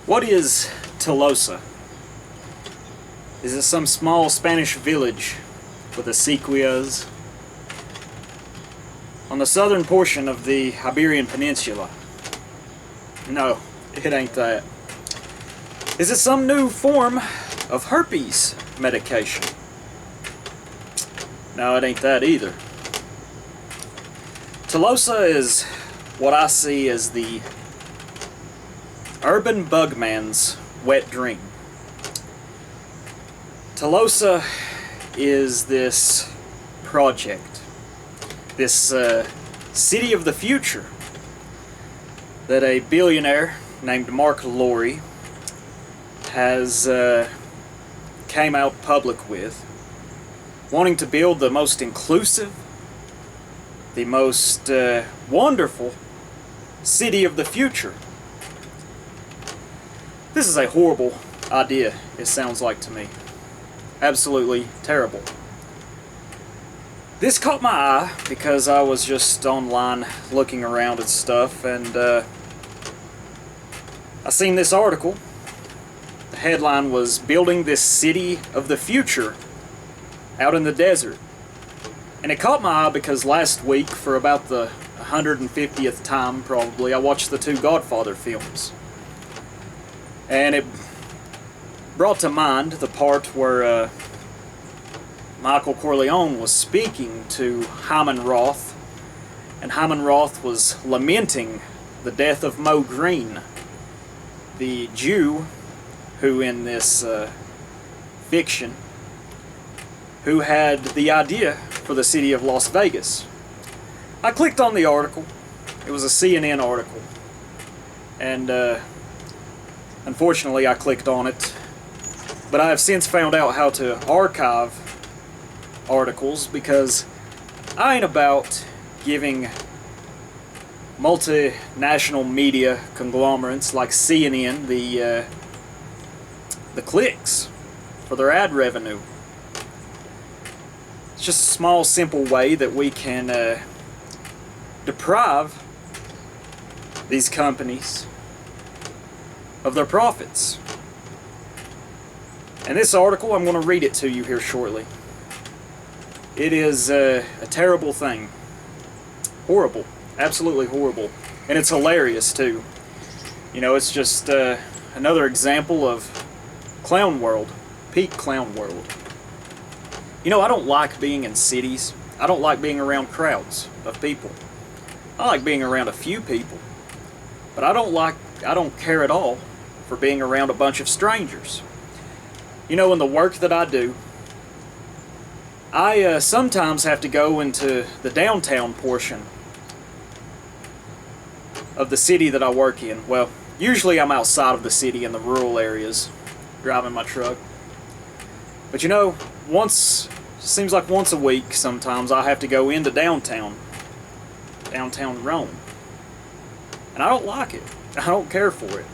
What is Telosa? Is it some small Spanish village with acequias on the southern portion of the Iberian Peninsula? No, it ain't that. Is it some new form of herpes medication? No, it ain't that either. Telosa is what I see as the urban bugman's wet dream. Telosa is this project, this city of the future that a billionaire named Mark Lorry has came out public with, wanting to build the most inclusive, the most wonderful city of the future. This is a horrible idea, it sounds like to me. Absolutely terrible. This caught my eye because I was just online looking around at stuff, and I seen this article. The headline was "Building This City of the Future Out in the Desert." And it caught my eye because last week, for about the 150th time probably, I watched the two Godfather films. And it brought to mind the part where Michael Corleone was speaking to Hyman Roth, and Hyman Roth was lamenting the death of Mo Green, the Jew who in this fiction, who had the idea for the city of Las Vegas. I clicked on the article. It was a CNN article, and unfortunately I clicked on it, but I have since found out how to archive articles, because I ain't about giving multinational media conglomerates like CNN the clicks for their ad revenue. It's just a small, simple way that we can deprive these companies of their profits. And this article, I'm going to read it to you here shortly. It is a terrible thing. Horrible. Absolutely horrible. And it's hilarious, too. You know, it's just another example of clown world. Peak clown world. You know, I don't like being in cities. I don't like being around crowds of people. I like being around a few people. But I don't care at all for being around a bunch of strangers. You know, in the work that I do, I sometimes have to go into the downtown portion of the city that I work in. Well, usually I'm outside of the city in the rural areas, driving my truck. But you know, seems like once a week sometimes I have to go into downtown Rome. And I don't like it. I don't care for it.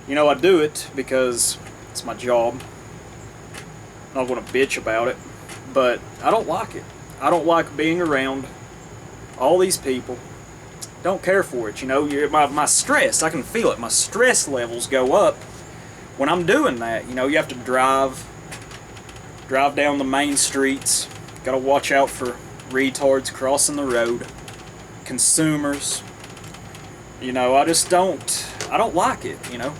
You know, I do it because it's my job. I'm not going to bitch about it, but I don't like it. I don't like being around all these people. Don't care for it. You know, my stress, I can feel it. My stress levels go up when I'm doing that. You know, you have to drive down the main streets. Got to watch out for retards crossing the road, consumers. You know, I don't like it, you know.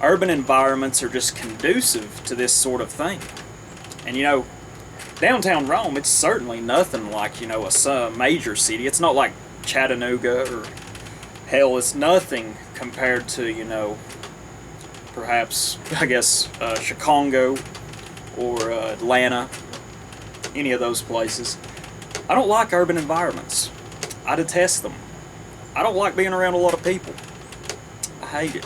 Urban environments are just conducive to this sort of thing. And you know, downtown Rome, it's certainly nothing like, you know, a major city. It's not like Chattanooga, or hell, it's nothing compared to, you know, perhaps, I guess, Chicago or Atlanta, any of those places. I don't like urban environments. I detest them. I don't like being around a lot of people. I hate it.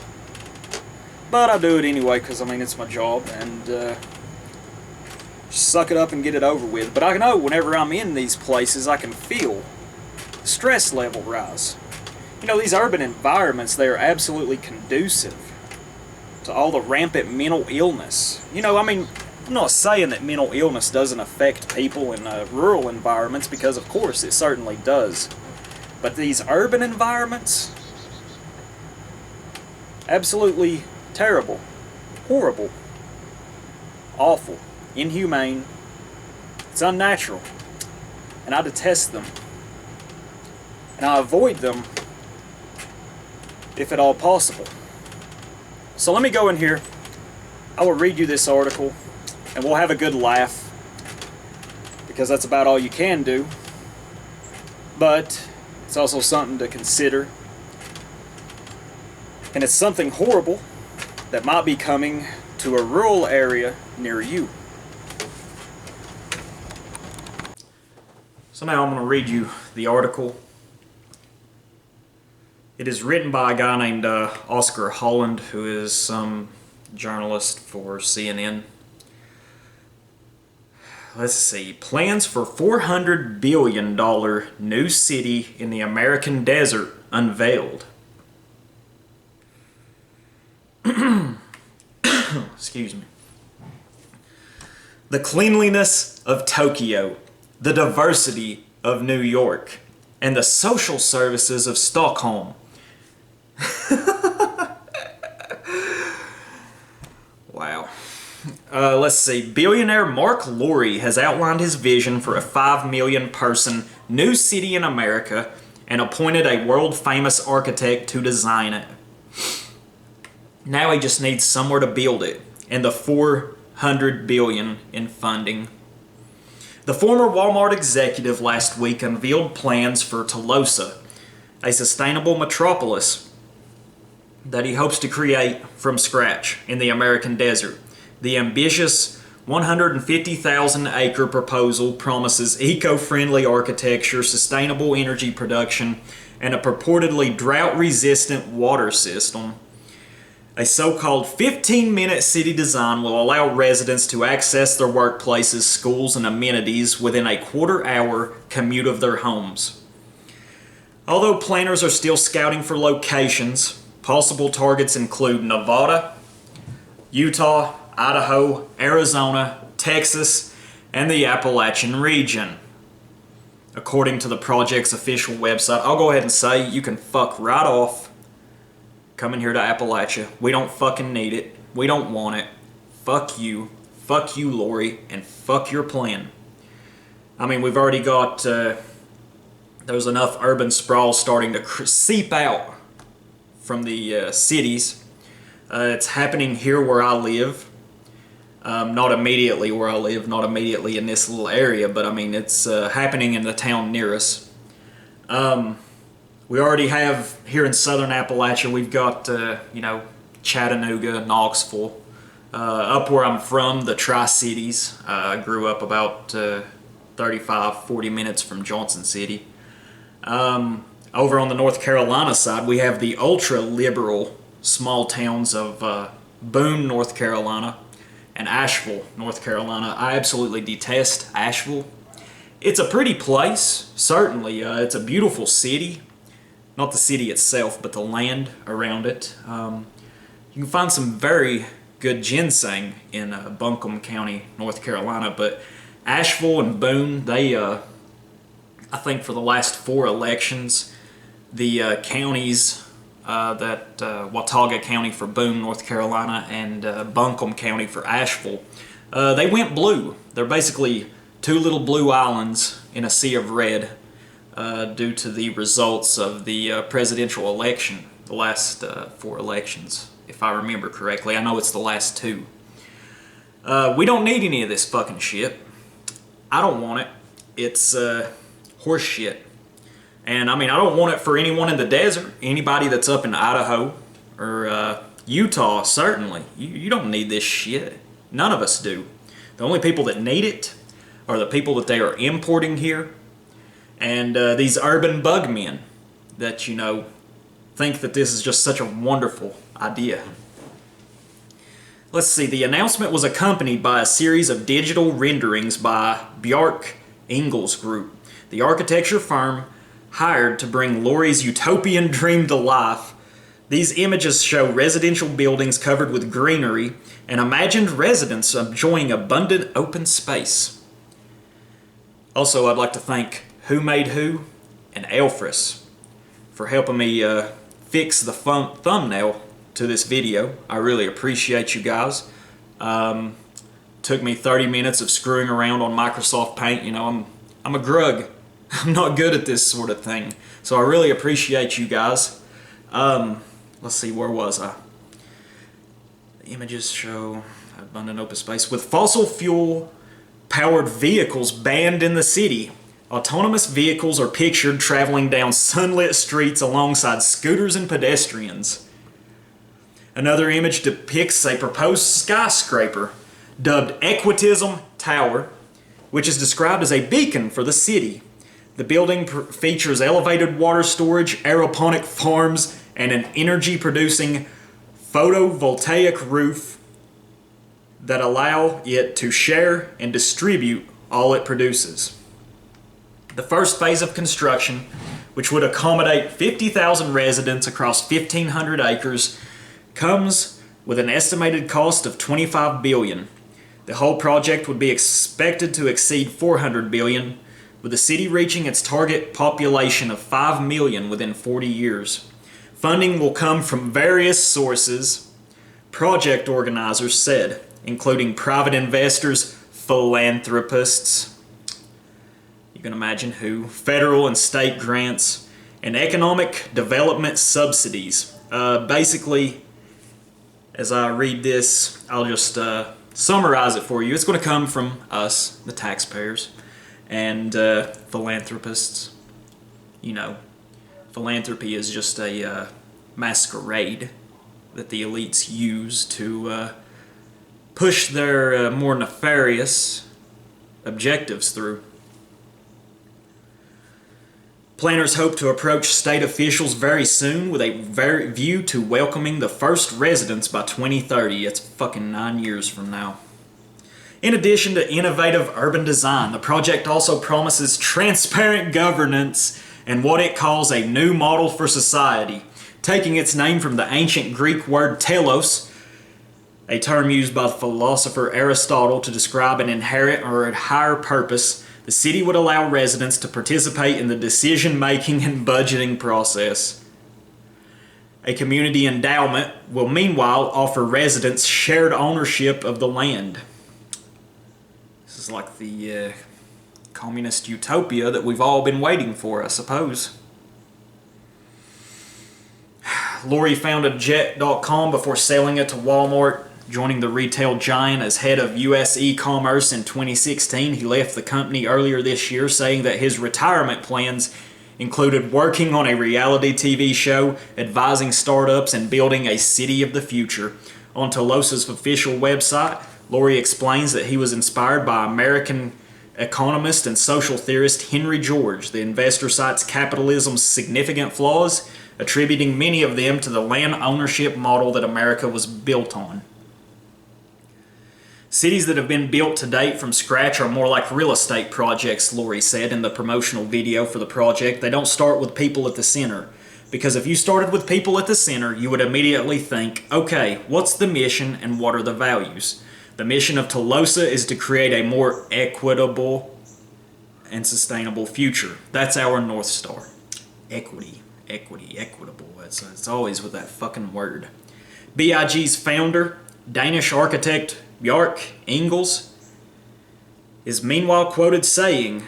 But I do it anyway because, I mean, it's my job, and just suck it up and get it over with. But I know whenever I'm in these places, I can feel the stress level rise. You know, these urban environments, they are absolutely conducive to all the rampant mental illness. You know, I mean, I'm not saying that mental illness doesn't affect people in rural environments, because of course it certainly does. But these urban environments, Absolutely terrible, horrible, awful, inhumane. It's unnatural, and I detest them. And I avoid them if at all possible. So let me go in here. I will read you this article, and we'll have a good laugh, because that's about all you can do. But it's also something to consider. And it's something horrible that might be coming to a rural area near you. So now I'm going to read you the article. It is written by a guy named Oscar Holland, who is some journalist for CNN. Let's see. Plans for $400 billion new city in the American desert unveiled. Excuse me. The cleanliness of Tokyo, the diversity of New York, and the social services of Stockholm. Wow. Let's see. Billionaire Mark Lorry has outlined his vision for a 5 million person new city in America and appointed a world-famous architect to design it. Now he just needs somewhere to build it, and the $400 billion in funding. The former Walmart executive last week unveiled plans for Telosa, a sustainable metropolis that he hopes to create from scratch in the American desert. The ambitious 150,000-acre proposal promises eco-friendly architecture, sustainable energy production, and a purportedly drought-resistant water system. A so-called 15-minute city design will allow residents to access their workplaces, schools, and amenities within a quarter-hour commute of their homes. Although planners are still scouting for locations, possible targets include Nevada, Utah, Idaho, Arizona, Texas, and the Appalachian region. According to the project's official website, I'll go ahead and say you can fuck right off coming here to Appalachia. We don't fucking need it. We don't want it. Fuck you, Lori, and fuck your plan. I mean, we've already got, there's enough urban sprawl starting to seep out from the cities. It's happening here where I live. Not immediately where I live, not immediately in this little area, but I mean, it's happening in the town near us. We already have, here in southern Appalachia, we've got, Chattanooga, Knoxville. Up where I'm from, the Tri-Cities. I grew up about 35, 40 minutes from Johnson City. Over on the North Carolina side, we have the ultra-liberal small towns of Boone, North Carolina, and Asheville, North Carolina. I absolutely detest Asheville. It's a pretty place, certainly. It's a beautiful city. Not the city itself, but the land around it. You can find some very good ginseng in Buncombe County, North Carolina, but Asheville and Boone, they, I think for the last 4 elections, the counties, Watauga County for Boone, North Carolina, and Buncombe County for Asheville, they went blue. They're basically 2 little blue islands in a sea of red. Due to the results of the presidential election, the last 4 elections, if I remember correctly. I know it's the last 2. We don't need any of this fucking shit. I don't want it. It's horse shit. And I mean, I don't want it for anyone in the desert. Anybody that's up in Idaho or Utah, certainly. You don't need this shit. None of us do. The only people that need it are the people that they are importing here. And these urban bugmen that, think that this is just such a wonderful idea. Let's see, the announcement was accompanied by a series of digital renderings by Bjarke Ingels Group, the architecture firm hired to bring Lori's utopian dream to life. These images show residential buildings covered with greenery and imagined residents enjoying abundant open space. Also, I'd like to thank HooMadeHoo and Aelfris for helping me fix the thumbnail to this video. I really appreciate you guys. Took me 30 minutes of screwing around on Microsoft Paint. You know, I'm a grug. I'm not good at this sort of thing. So I really appreciate you guys. Let's see, where was I? The images show abundant open space. With fossil fuel powered vehicles banned in the city, autonomous vehicles are pictured traveling down sunlit streets alongside scooters and pedestrians. Another image depicts a proposed skyscraper dubbed Equitism Tower, which is described as a beacon for the city. The building features elevated water storage, aeroponic farms, and an energy-producing photovoltaic roof that allow it to share and distribute all it produces. The first phase of construction, which would accommodate 50,000 residents across 1,500 acres, comes with an estimated cost of $25 billion. The whole project would be expected to exceed $400 billion, with the city reaching its target population of 5 million within 40 years. Funding will come from various sources, project organizers said, including private investors, philanthropists, you can imagine who, federal and state grants, and economic development subsidies. Basically, as I read this, I'll just summarize it for you. It's going to come from us, the taxpayers, and philanthropists. You know, philanthropy is just a masquerade that the elites use to push their more nefarious objectives through. Planners hope to approach state officials very soon with a view to welcoming the first residents by 2030. It's fucking 9 years from now. In addition to innovative urban design, the project also promises transparent governance and what it calls a new model for society, taking its name from the ancient Greek word telos, a term used by the philosopher Aristotle to describe an inherent or a higher purpose. The city would allow residents to participate in the decision-making and budgeting process. A community endowment will meanwhile offer residents shared ownership of the land. This is like the communist utopia that we've all been waiting for, I suppose. Lori founded Jet.com before selling it to Walmart, joining the retail giant as head of U.S. e-commerce in 2016. He left the company earlier this year, saying that his retirement plans included working on a reality TV show, advising startups, and building a city of the future. On Telosa's official website, Lori explains that he was inspired by American economist and social theorist Henry George. The investor cites capitalism's significant flaws, attributing many of them to the land ownership model that America was built on. Cities that have been built to date from scratch are more like real estate projects, Lori said in the promotional video for the project. They don't start with people at the center. Because if you started with people at the center, you would immediately think, okay, what's the mission and what are the values? The mission of Telosa is to create a more equitable and sustainable future. That's our North Star. Equity, equitable. It's always with that fucking word. BIG's founder, Danish architect Bjarke Ingels, is meanwhile quoted saying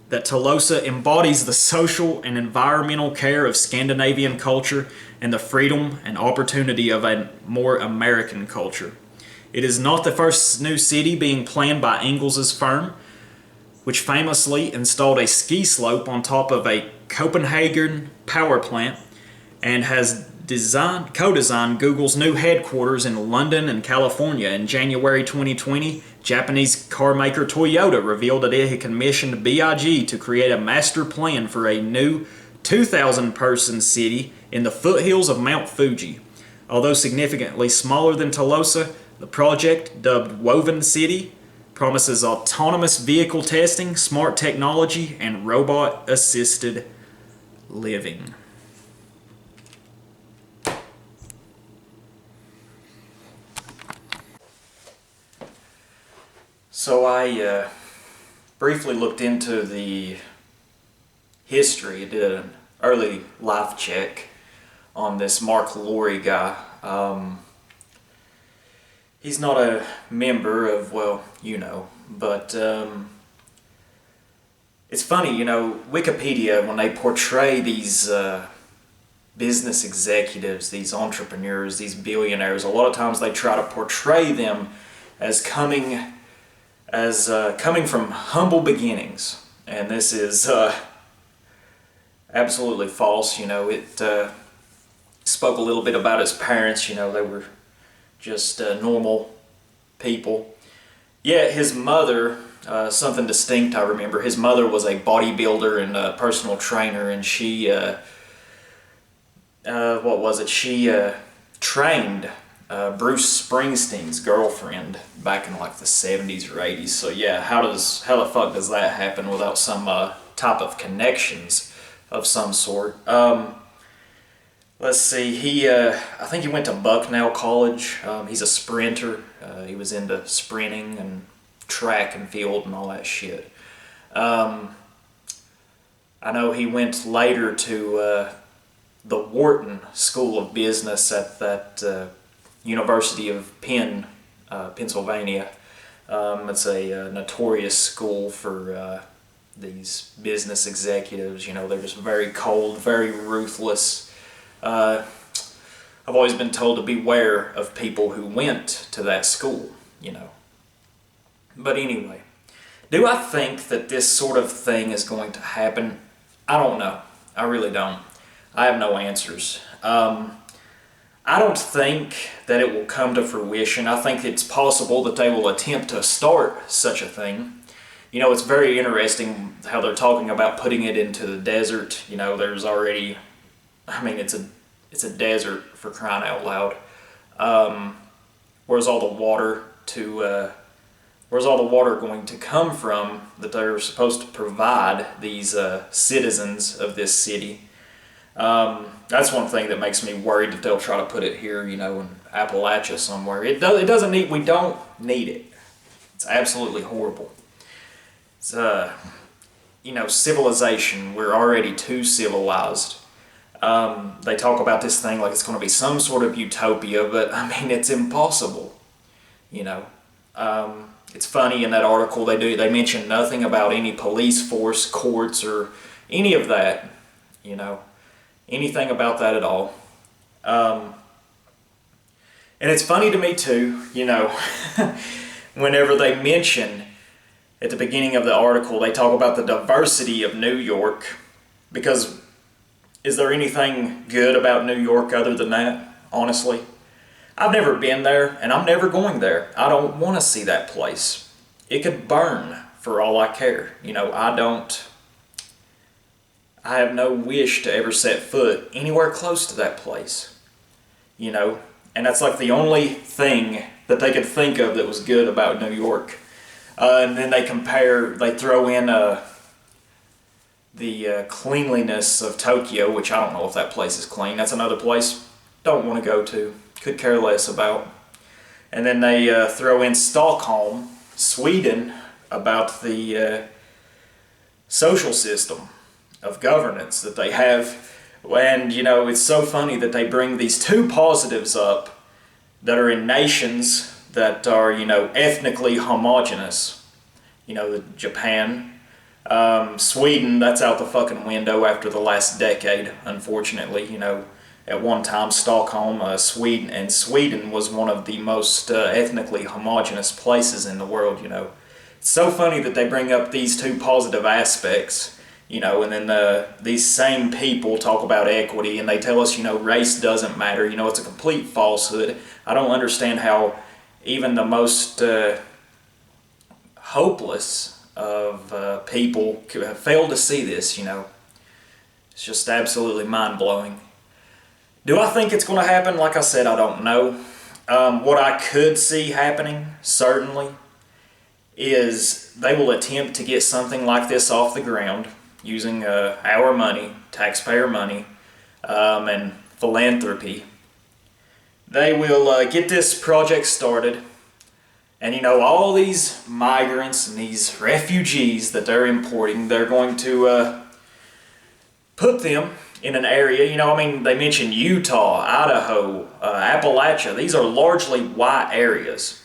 that Telosa embodies the social and environmental care of Scandinavian culture and the freedom and opportunity of a more American culture. It is not the first new city being planned by Ingels' firm, which famously installed a ski slope on top of a Copenhagen power plant and has co-designed Google's new headquarters in London and California. In January 2020, Japanese car maker Toyota revealed that it had commissioned BIG to create a master plan for a new 2,000-person city in the foothills of Mount Fuji. Although significantly smaller than Telosa, the project, dubbed Woven City, promises autonomous vehicle testing, smart technology, and robot-assisted living. So I briefly looked into the history, did an early life check on this Mark Laurie guy. He's not a member of, well, you know, but it's funny, you know, Wikipedia, when they portray these business executives, these entrepreneurs, these billionaires, a lot of times they try to portray them as coming from humble beginnings, and this is absolutely false. You know, it spoke a little bit about his parents. You know, they were just normal people. Yeah, his mother, something distinct I remember, his mother was a bodybuilder and a personal trainer, and she, what was it, she trained Bruce Springsteen's girlfriend back in like the 70s or 80s. So yeah, how the fuck does that happen without some type of connections of some sort? Let's see, he, I think he went to Bucknell College. He's a sprinter. He was into sprinting and track and field and all that shit. I know he went later to the Wharton School of Business at that University of Pennsylvania. It's a notorious school for these business executives. You know, they're just very cold, very ruthless. I've always been told to beware of people who went to that school, you know. But anyway, do I think that this sort of thing is going to happen? I don't know. I really don't. I have no answers. I don't think that it will come to fruition. I think it's possible that they will attempt to start such a thing. You know, it's very interesting how they're talking about putting it into the desert. You know, there's already, I mean, it's a desert, for crying out loud. Where's all the water going to come from that they're supposed to provide these citizens of this city? That's one thing that makes me worried that they'll try to put it here, you know, in Appalachia somewhere. It doesn't need, we don't need it. It's absolutely horrible. It's, you know, civilization, we're already too civilized. They talk about this thing like it's going to be some sort of utopia, but I mean, it's impossible, you know. It's funny in that article they mention nothing about any police force, courts, or any of that, you know. Anything about that at all. And it's funny to me too, you know, whenever they mention at the beginning of the article, they talk about the diversity of New York, because is there anything good about New York other than that, honestly? I've never been there, and I'm never going there. I don't want to see that place. It could burn for all I care. You know, I have no wish to ever set foot anywhere close to that place, you know, and that's like the only thing that they could think of that was good about New York. And then they throw in the cleanliness of Tokyo, which I don't know if that place is clean. That's another place don't want to go to, could care less about. And then they throw in Stockholm, Sweden, about the social system of governance that they have. And you know, it's so funny that they bring these two positives up that are in nations that are, you know, ethnically homogenous. You know, Japan, Sweden, that's out the fucking window after the last decade, unfortunately. You know, at one time Stockholm, Sweden was one of the most ethnically homogenous places in the world, you know. It's so funny that they bring up these two positive aspects, you know, and then these same people talk about equity, and they tell us, you know, race doesn't matter. You know, it's a complete falsehood. I don't understand how even the most hopeless of people have failed to see this, you know. It's just absolutely mind-blowing. Do I think it's going to happen? Like I said, I don't know. What I could see happening, certainly, is they will attempt to get something like this off the ground using our money, taxpayer money, and philanthropy. They will get this project started, and you know, all these migrants and these refugees that they're importing, they're going to put them in an area, you know, I mean, they mentioned Utah, Idaho, Appalachia. These are largely white areas.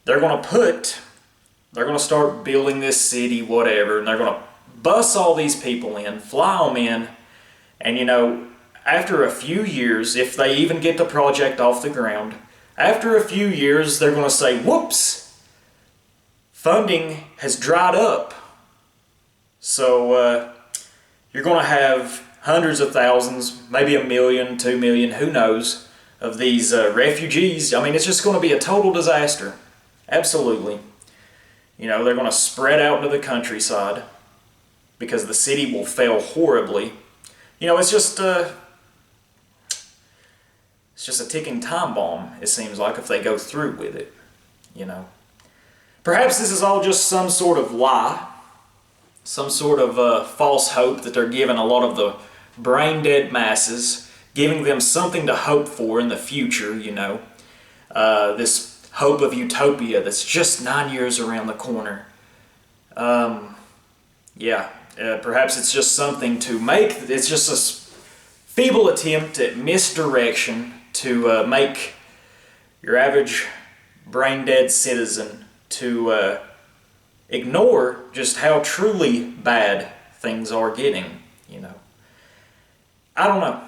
They're going to start building this city, whatever, and they're going to bus all these people in, fly them in, and, you know, after a few years, if they even get the project off the ground, after a few years, they're going to say, whoops, funding has dried up. So you're going to have hundreds of thousands, maybe 1 million, 2 million, who knows, of these refugees. I mean, it's just going to be a total disaster. Absolutely. You know, they're going to spread out into the countryside because the city will fail horribly. You know, it's just a ticking time bomb, it seems like, if they go through with it, you know. Perhaps this is all just some sort of lie, some sort of false hope that they're giving a lot of the brain-dead masses, giving them something to hope for in the future, you know. This hope of utopia that's just 9 years around the corner. Perhaps it's just something to make, it's just a feeble attempt at misdirection to make your average brain-dead citizen to ignore just how truly bad things are getting, you know. I don't know.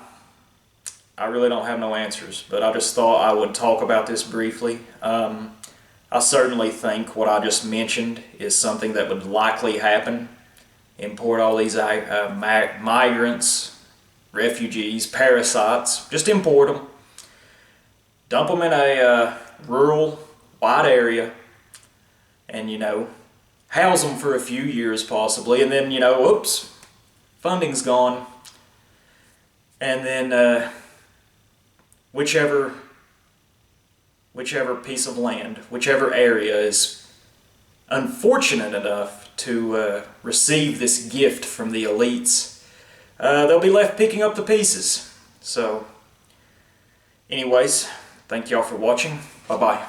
I really don't have no answers, but I just thought I would talk about this briefly. I certainly think what I just mentioned is something that would likely happen. Import all these migrants, refugees, parasites, just import them. Dump them in a rural, white area, and, you know, house them for a few years possibly, and then, you know, whoops, funding's gone. And then whichever piece of land, whichever area is unfortunate enough to receive this gift from the elites, they'll be left picking up the pieces. So, anyways, thank y'all for watching. Bye-bye.